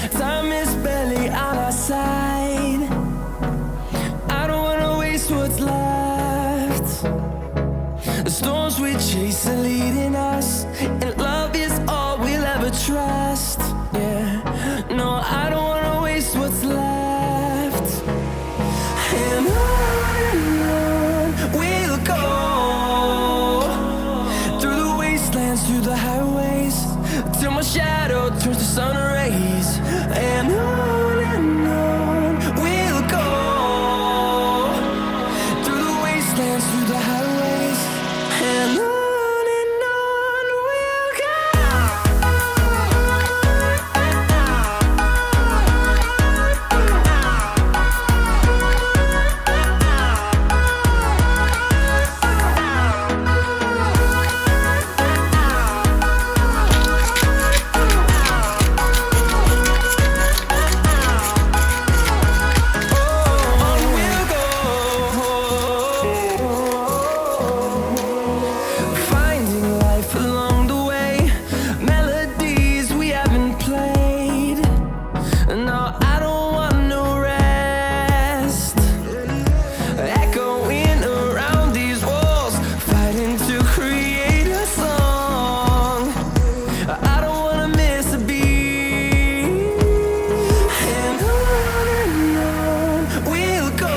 Time is barely on our side. I don't wanna waste what's left. The storms we chase are leading us, and love is all we'll ever trust. Yeah, no, I don't wanna waste what's left. And on we'll go, through the wastelands, through the highways, till my shadow turns to sun rays. And on we'll go, through the wastelands, through the highways, and on we'll go. Finding life along the way, melodies we haven't played. No, I don't want no rest. Echoing around these walls, fighting to create a song. I don't wanna miss a beat. And on we'll go,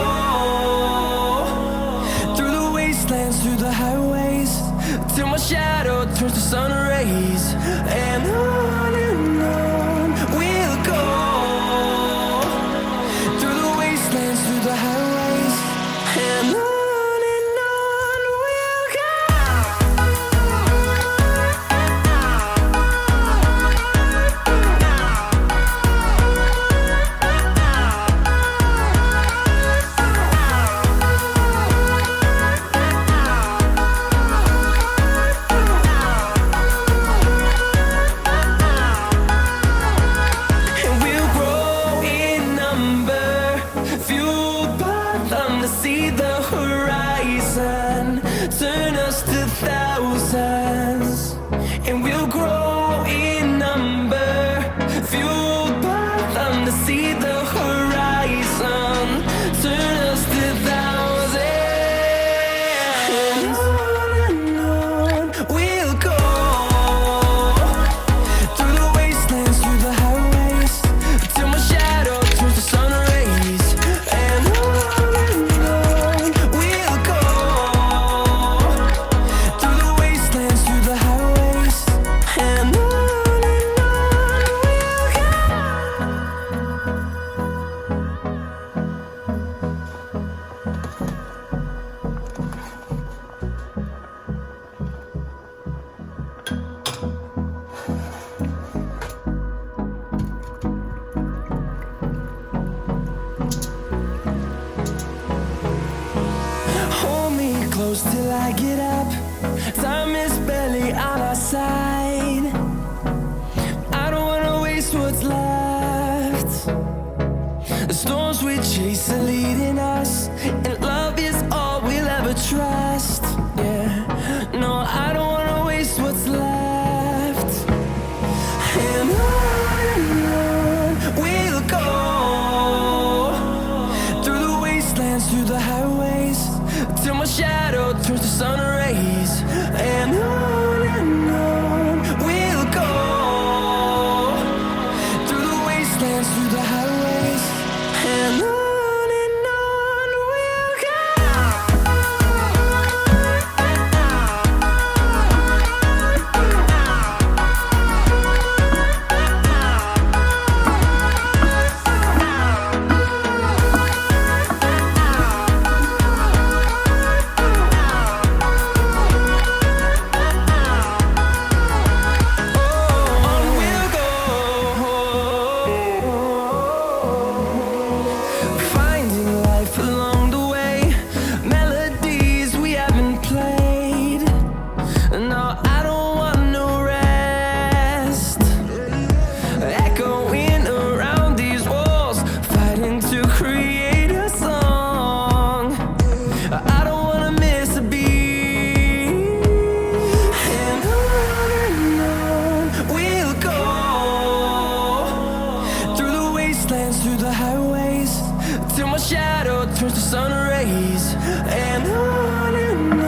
through the wastelands, through the highways, till my shadow turns to sun rays. And on we'll go, through the wastelands, through the highways, and on we'll go. And we'll grow in number, fueled by them to see the horizon, turn us to thousands. And we'll grow in number, fueled by them to see the horizon, turn us to thousands. And on we'll go, through the wastelands, through the highways, till my shadow turns to sun rays. And on we'll go, through the wastelands, through the highways, and on we'll go. Hold me close till I get up. Time is barely on our side. I don't wanna waste what's left. The storms we chase are leading us, and love is all we'll ever trust. Yeah, no, I don't wanna waste what's left. And on we'll go, through the wastelands, through the highways, till my shadow turns to sun rays. And on we'll go, through the wastelands, through the highways, and on we'll go. wastelands, through the highways, till my shadow turns to sun rays. And on